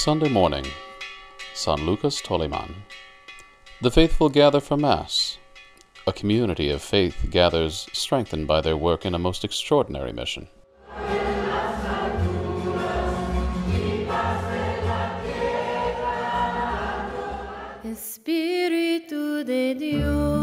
Sunday morning, San Lucas, Toliman. The faithful gather for Mass. A community of faith gathers, strengthened by their work in a most extraordinary mission. Espíritu de Dios.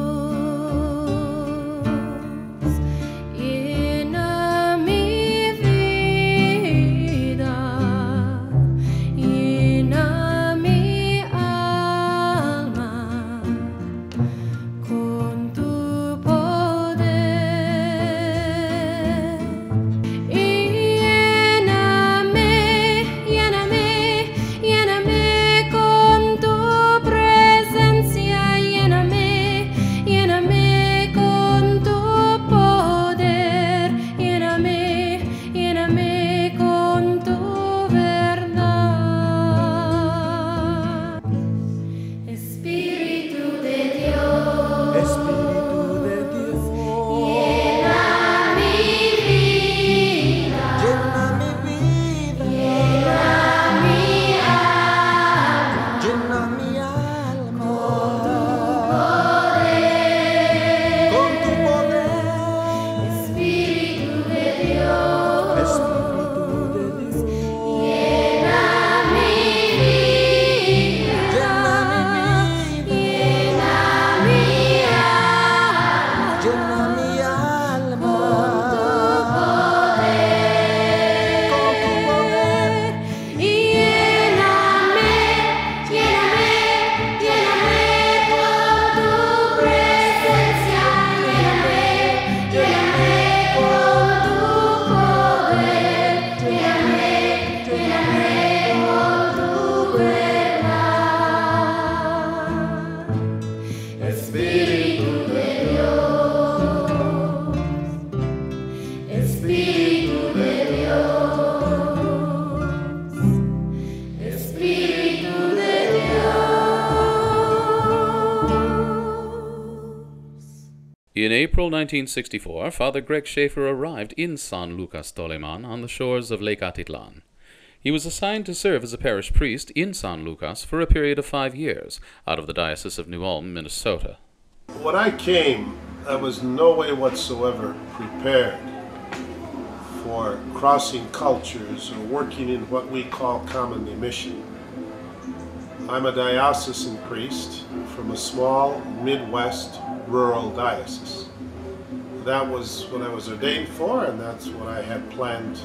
In April 1964, Father Gregory Schaffer arrived in San Lucas, Toliman, on the shores of Lake Atitlan. He was assigned to serve as a parish priest in San Lucas for a period of 5 years, out of the Diocese of New Ulm, Minnesota. When I came, I was no way whatsoever prepared for crossing cultures or working in what we call commonly mission. I'm a diocesan priest from a small Midwest rural diocese. That was what I was ordained for, and that's what I had planned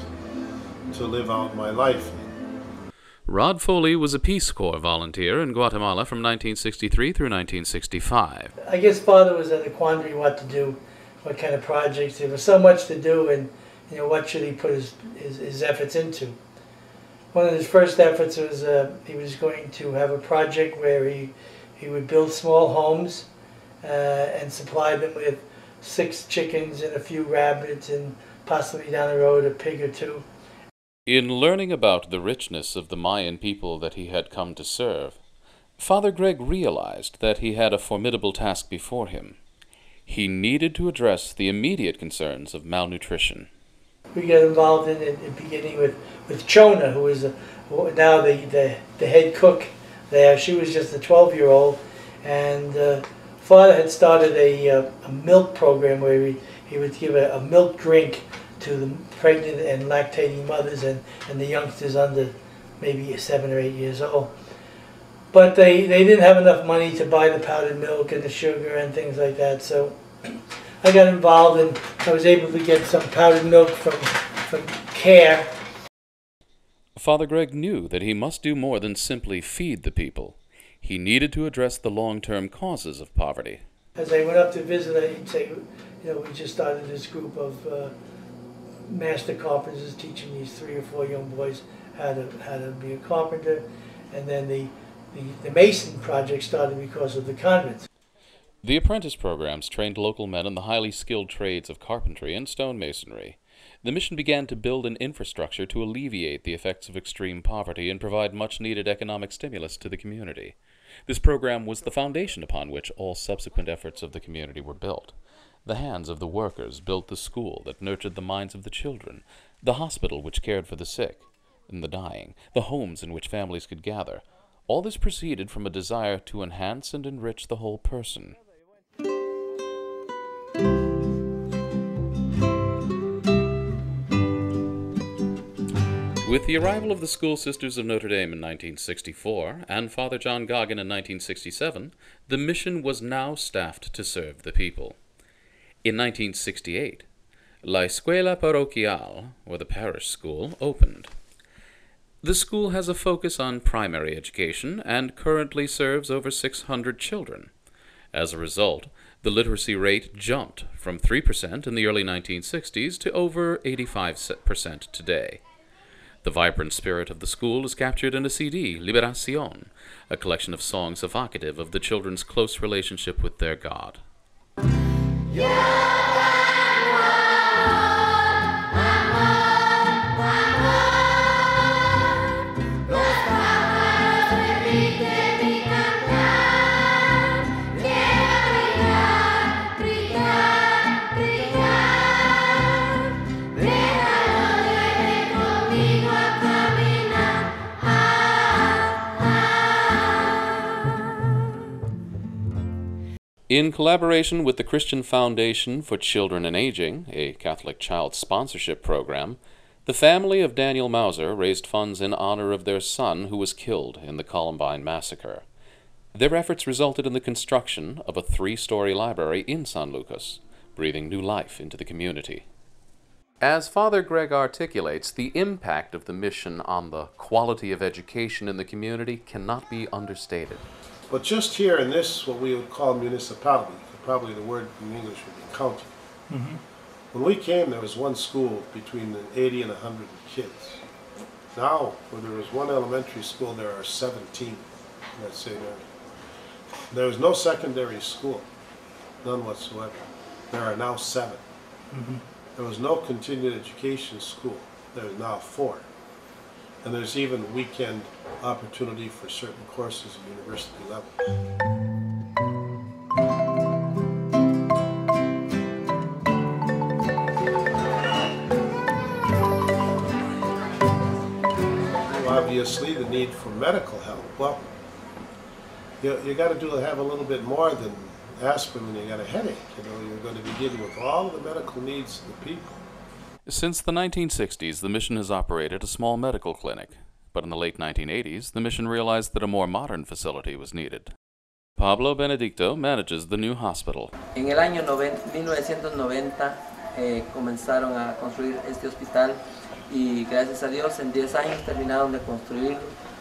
to live out my life in. Rod Foley was a Peace Corps volunteer in Guatemala from 1963 through 1965. I guess Father was at a quandary what to do, what kind of projects. There was so much to do, and what should he put his efforts into. One of his first efforts was he was going to have a project where he would build small homes and supply them with 6 chickens and a few rabbits and possibly down the road a pig or 2. In learning about the richness of the Mayan people that he had come to serve, Father Greg realized that he had a formidable task before him. He needed to address the immediate concerns of malnutrition. We got involved in the beginning with Chona, who is now the head cook there. She was just a 12-year-old, and Father had started a milk program where he would give a milk drink to the pregnant and lactating mothers and the youngsters under maybe 7 or 8 years old. But they didn't have enough money to buy the powdered milk and the sugar and things like that, so I got involved and I was able to get some powdered milk from CARE. Father Greg knew that he must do more than simply feed the people. He needed to address the long-term causes of poverty. As I went up to visit, he'd say, we just started this group of master carpenters teaching these 3 or 4 young boys how to be a carpenter, and then the Mason project started because of the convents. The apprentice programs trained local men in the highly skilled trades of carpentry and stonemasonry. The mission began to build an infrastructure to alleviate the effects of extreme poverty and provide much-needed economic stimulus to the community. This program was the foundation upon which all subsequent efforts of the community were built. The hands of the workers built the school that nurtured the minds of the children, the hospital which cared for the sick, and the dying, the homes in which families could gather. All this proceeded from a desire to enhance and enrich the whole person. With the arrival of the School Sisters of Notre Dame in 1964 and Father John Goggin in 1967, the mission was now staffed to serve the people. In 1968, La Escuela Parroquial, or the parish school, opened. The school has a focus on primary education and currently serves over 600 children. As a result, the literacy rate jumped from 3% in the early 1960s to over 85% today. The vibrant spirit of the school is captured in a CD, Liberación, a collection of songs evocative of the children's close relationship with their God. In collaboration with the Christian Foundation for Children and Aging, a Catholic child sponsorship program, the family of Daniel Mauser raised funds in honor of their son who was killed in the Columbine massacre. Their efforts resulted in the construction of a 3-story library in San Lucas, breathing new life into the community. As Father Greg articulates, the impact of the mission on the quality of education in the community cannot be understated. But just here in this, what we would call municipality, probably the word in English would be county. Mm-hmm. When we came, there was one school between 80 and 100 kids. Now, where there was one elementary school, there are 17 in that same area. There was no secondary school, none whatsoever. There are now 7. Mm-hmm. There was no continued education school. There are now 4. And there's even weekend opportunity for certain courses at university level. Obviously, the need for medical help. Well, you got to have a little bit more than aspirin when you got a headache. You're going to be dealing with all the medical needs of the people. Since the 1960s, the mission has operated a small medical clinic, but in the late 1980s, the mission realized that a more modern facility was needed. Pablo Benedicto manages the new hospital. En el año 1990 comenzaron a construir este hospital y gracias a Dios en 10 años terminaron de construirlo.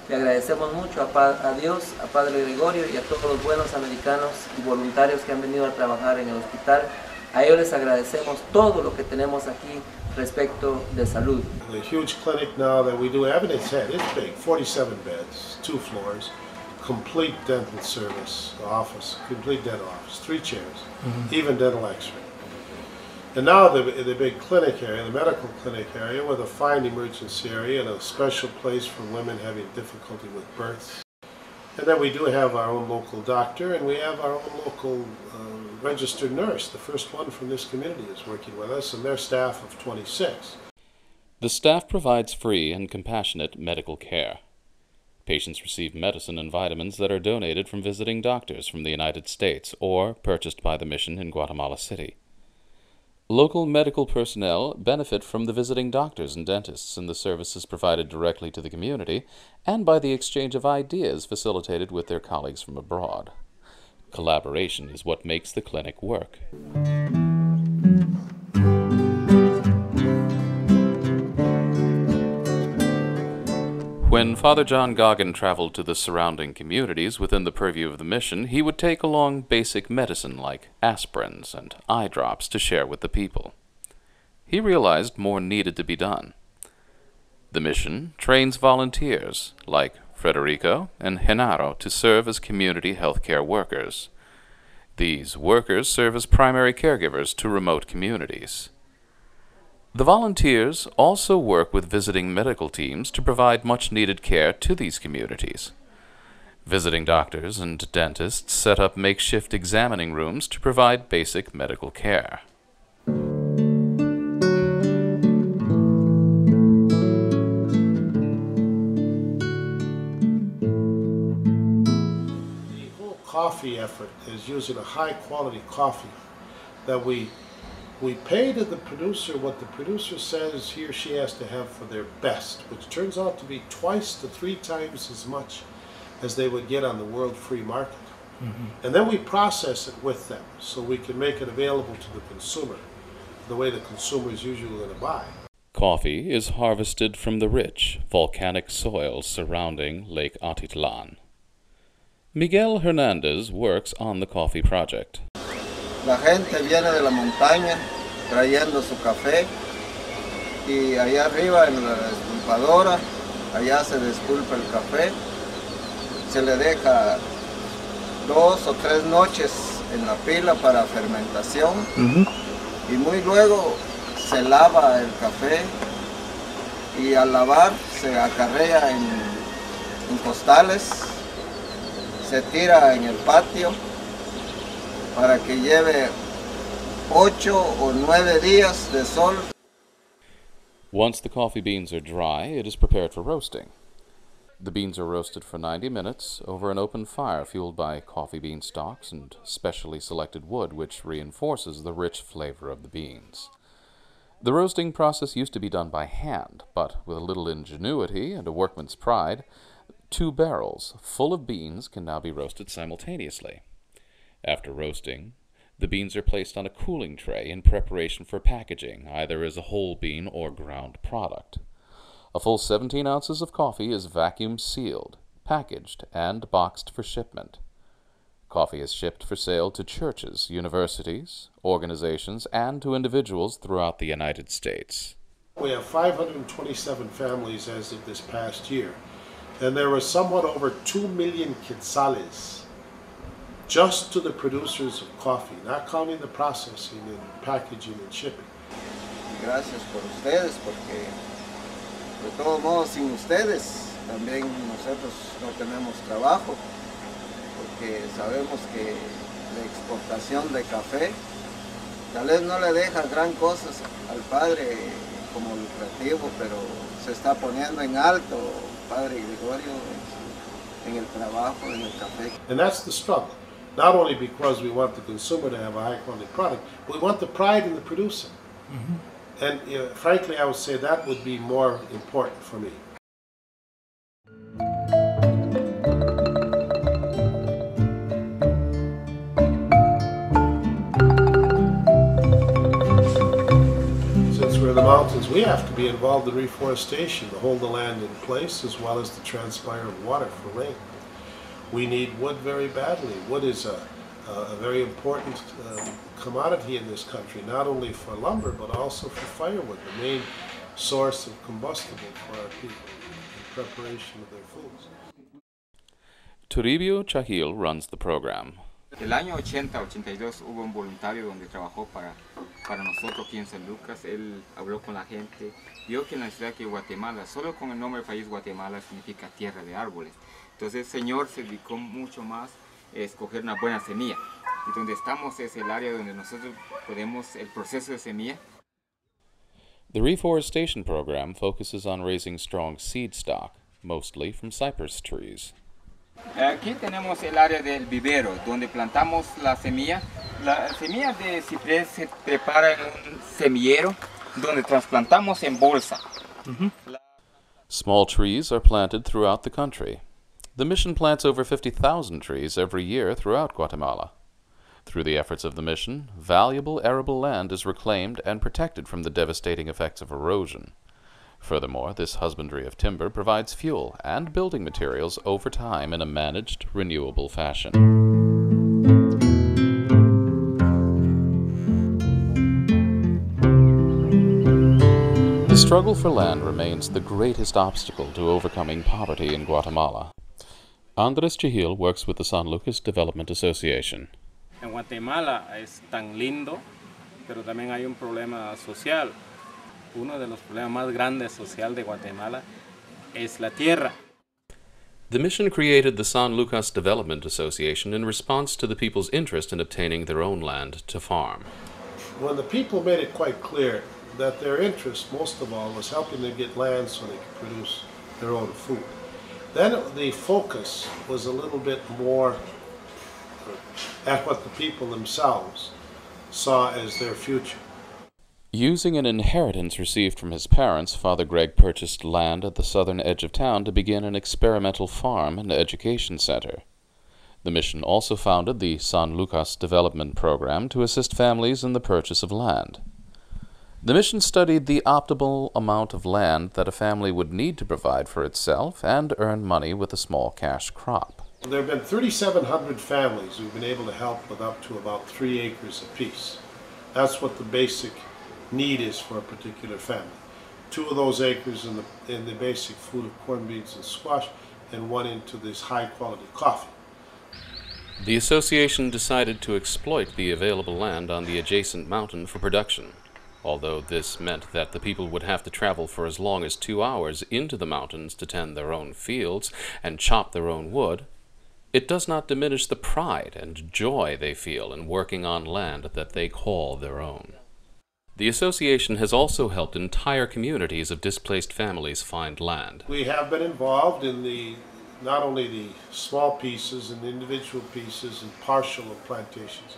Le agradecemos mucho a Dios, a Padre Gregorio y a todos los buenos americanos y voluntarios que han venido a trabajar en el hospital. A ellos les agradecemos todo lo que tenemos aquí respecto de salud. The huge clinic now that we do have in its head, it's big, 47 beds, 2 floors, complete dental service, office, complete dental office, 3 chairs, even dental x-ray. And now the big clinic area, the medical clinic area, with a fine emergency area and a special place for women having difficulty with births. And then we do have our own local doctor, and we have our own local registered nurse. The first one from this community is working with us, and their staff of 26. The staff provides free and compassionate medical care. Patients receive medicine and vitamins that are donated from visiting doctors from the United States or purchased by the mission in Guatemala City. Local medical personnel benefit from the visiting doctors and dentists and the services provided directly to the community and by the exchange of ideas facilitated with their colleagues from abroad. Collaboration is what makes the clinic work. When Father John Goggin traveled to the surrounding communities within the purview of the mission, he would take along basic medicine like aspirins and eye drops to share with the people. He realized more needed to be done. The mission trains volunteers like Federico and Genaro to serve as community healthcare workers. These workers serve as primary caregivers to remote communities. The volunteers also work with visiting medical teams to provide much-needed care to these communities. Visiting doctors and dentists set up makeshift examining rooms to provide basic medical care. coffee effort is using a high quality coffee, that we pay to the producer what the producer says he or she has to have for their best, which turns out to be 2 to 3 times as much as they would get on the world free market. And then we process it with them so we can make it available to the consumer the way the consumer is usually going to buy. Coffee is harvested from the rich, volcanic soils surrounding Lake Atitlan. Miguel Hernandez works on the coffee project. La gente viene de la montaña trayendo su café y allá arriba en la despulpadora, allá se despulpa el café, se le deja 2 o 3 noches en la pila para fermentación y muy luego se lava el café y al lavar se acarrea en costales, se tira en el patio para que lleve 8 o 9 días de sol. Once the coffee beans are dry, it is prepared for roasting. The beans are roasted for 90 minutes over an open fire fueled by coffee bean stalks and specially selected wood, which reinforces the rich flavor of the beans. The roasting process used to be done by hand, but with a little ingenuity and a workman's pride, 2 barrels full of beans can now be roasted simultaneously. After roasting, the beans are placed on a cooling tray in preparation for packaging, either as a whole bean or ground product. A full 17 ounces of coffee is vacuum sealed, packaged, and boxed for shipment. Coffee is shipped for sale to churches, universities, organizations, and to individuals throughout the United States. We have 527 families as of this past year, and there were somewhat over 2 million quetzales just to the producers of coffee, not counting the processing and packaging and shipping. Gracias por ustedes, porque de todos modos sin ustedes también nosotros no tenemos trabajo, porque sabemos que la exportación de café tal vez no le deja gran cosas al padre como lucrativo, pero se está poniendo en alto, padre Gregorio, en el trabajo, en el café. And that's the struggle. Not only because we want the consumer to have a high quality product, but we want the pride in the producer. And frankly, I would say that would be more important for me. Since we're in the mountains, we have to be involved in reforestation to hold the land in place, as well as to transpire water for rain. We need wood very badly. Wood is a very important commodity in this country, not only for lumber, but also for firewood, the main source of combustible for our people in preparation of their foods. Toribio Chahil runs the program. El año 80-82 hubo un voluntario donde trabajó para nosotros aquí en San Lucas. Él habló con la gente, vio que en la ciudad que Guatemala, solo con el nombre del país Guatemala significa tierra de árboles. Entonces el Señor se dedicó mucho más a escoger una buena semilla. Y donde estamos es el área donde nosotros podemos, el proceso de semilla. The reforestation program focuses on raising strong seed stock, mostly from cypress trees. Aquí tenemos el área del vivero, donde plantamos la semilla. La semilla de ciprés se prepara en un semillero, donde trasplantamos en bolsa. Small trees are planted throughout the country. The mission plants over 50,000 trees every year throughout Guatemala. Through the efforts of the mission, valuable arable land is reclaimed and protected from the devastating effects of erosion. Furthermore, this husbandry of timber provides fuel and building materials over time in a managed, renewable fashion. The struggle for land remains the greatest obstacle to overcoming poverty in Guatemala. Andres Chahil works with the San Lucas Development Association. En Guatemala es tan lindo, pero también hay un problema social. Uno de los problemas más grandes social de Guatemala es la tierra. The mission created the San Lucas Development Association in response to the people's interest in obtaining their own land to farm. When the people made it quite clear that their interest, most of all, was helping them get land so they could produce their own food, then the focus was a little bit more or at what the people themselves saw as their future. Using an inheritance received from his parents, Father Greg purchased land at the southern edge of town to begin an experimental farm and education center. The mission also founded the San Lucas Development Program to assist families in the purchase of land. The mission studied the optimal amount of land that a family would need to provide for itself and earn money with a small cash crop. There have been 3,700 families we've been able to help with up to about 3 acres apiece. That's what the basic need is for a particular family. 2 of those acres in the basic food of corn, beans, and squash, and 1 into this high-quality coffee. The association decided to exploit the available land on the adjacent mountain for production. Although this meant that the people would have to travel for as long as 2 hours into the mountains to tend their own fields and chop their own wood, it does not diminish the pride and joy they feel in working on land that they call their own. The association has also helped entire communities of displaced families find land. We have been involved in not only the small pieces and individual pieces and partial of plantations,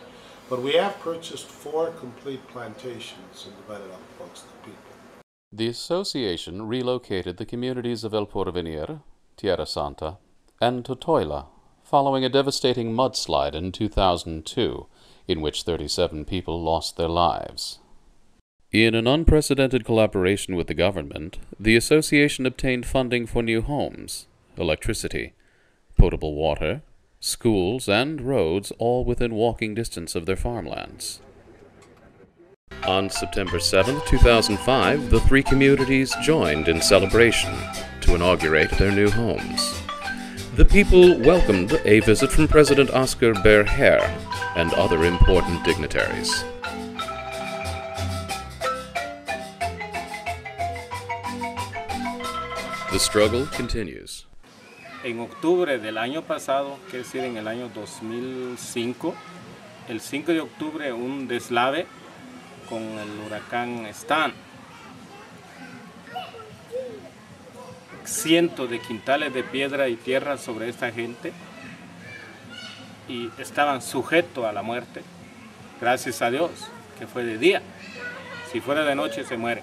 but we have purchased 4 complete plantations and divided up amongst the people. The association relocated the communities of El Porvenir, Tierra Santa, and Totoila following a devastating mudslide in 2002, in which 37 people lost their lives. In an unprecedented collaboration with the government, the association obtained funding for new homes, electricity, potable water, schools, and roads, all within walking distance of their farmlands. On September 7, 2005, the 3 communities joined in celebration to inaugurate their new homes. The people welcomed a visit from President Oscar Berher and other important dignitaries. The struggle continues. En octubre del año pasado, que es decir, en el año 2005, el 5 de octubre, un deslave con el huracán Stan. Cientos de quintales de piedra y tierra sobre esta gente y estaban sujetos a la muerte. Gracias a Dios que fue de día. Si fuera de noche se muere.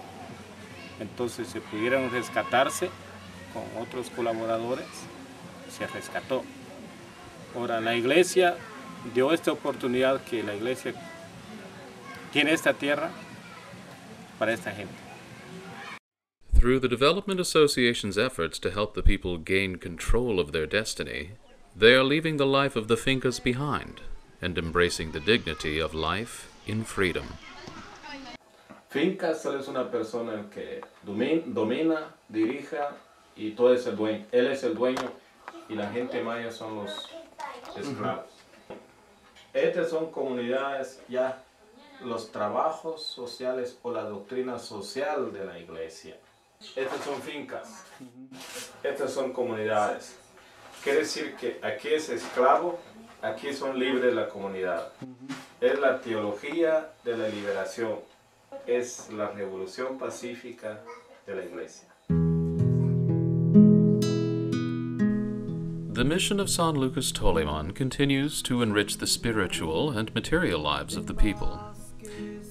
Entonces se pudieron rescatarse con otros colaboradores, se rescató. Ahora la iglesia dio esta oportunidad, que la iglesia tiene esta tierra para esta gente. Through the Development Association's efforts to help the people gain control of their destiny, they are leaving the life of the fincas behind and embracing the dignity of life in freedom. Fincas, él es una persona que domina, dirija y todo es el dueño. Él es el dueño y la gente maya son los esclavos. Estas son comunidades ya, los trabajos sociales o la doctrina social de la iglesia. Estas son fincas, estas son comunidades. Quiere decir que aquí es esclavo, aquí son libres la comunidad. Es la teología de la liberación, es la revolución pacífica de la iglesia. The mission of San Lucas Toliman continues to enrich the spiritual and material lives of the people.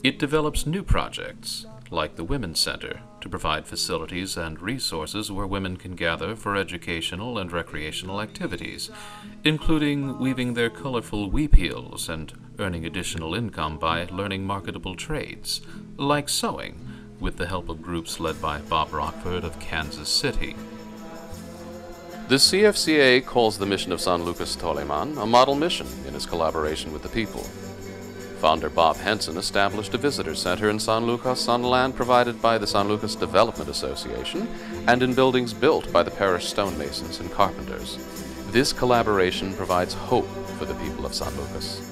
It develops new projects, like the Women's Center, to provide facilities and resources where women can gather for educational and recreational activities, including weaving their colorful weep heels and earning additional income by learning marketable trades, like sewing, with the help of groups led by Bob Rockford of Kansas City. The CFCA calls the mission of San Lucas Toliman a model mission in its collaboration with the people. Founder Bob Henson established a visitor center in San Lucas on land provided by the San Lucas Development Association and in buildings built by the parish stonemasons and carpenters. This collaboration provides hope for the people of San Lucas.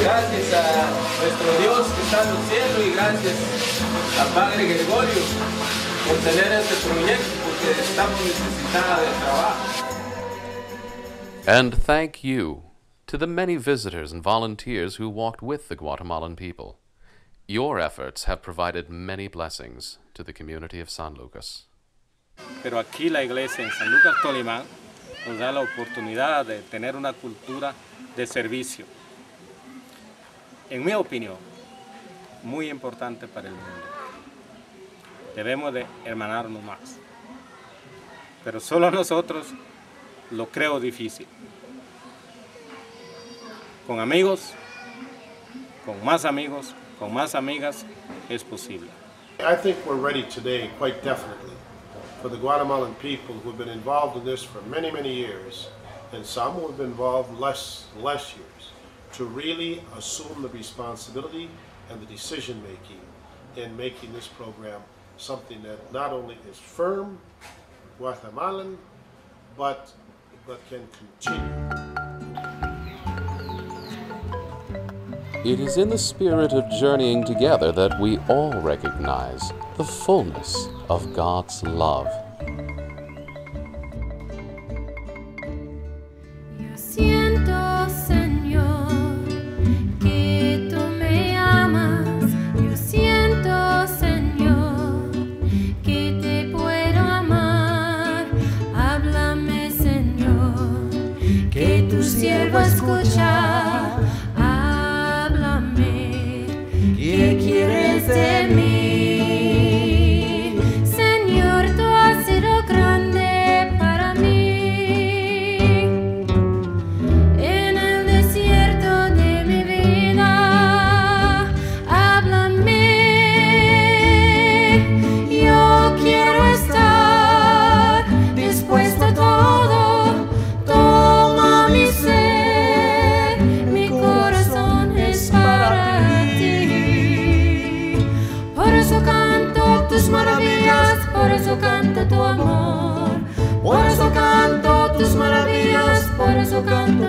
Gracias a nuestro Dios que está en el cielo y gracias a Padre Gregorio por tener este proyecto, porque estamos necesitados de trabajo. And thank you to the many visitors and volunteers who walked with the Guatemalan people. Your efforts have provided many blessings to the community of San Lucas. Pero aquí la iglesia en San Lucas, Toliman, nos da la oportunidad de tener una cultura de servicio. En mi opinión, muy importante para el mundo. Debemos de hermanarnos más. Pero solo nosotros lo creo difícil. Con amigos, con más amigas, es posible. I think we're ready today, quite definitely, for the Guatemalan people who have been involved in this for many, many years, and some who have been involved less years, to really assume the responsibility and the decision-making in making this program something that not only is firm, Guatemalan, but can continue. It is in the spirit of journeying together that we all recognize the fullness of God's love. Yo siento, Señor, que tú me amas. Yo siento, Señor, que te puedo amar. Háblame, Señor, que tu siervo escucha. ¿Qué quieres de mí? Señor, tú has sido grande para mí. En el desierto de mi vida, háblame. Yo quiero estar dispuesto a todo. Toma mi ser, mi corazón es para ti. Por eso canto tus maravillas, por eso canto tu amor. Por eso canto tus maravillas, por eso canto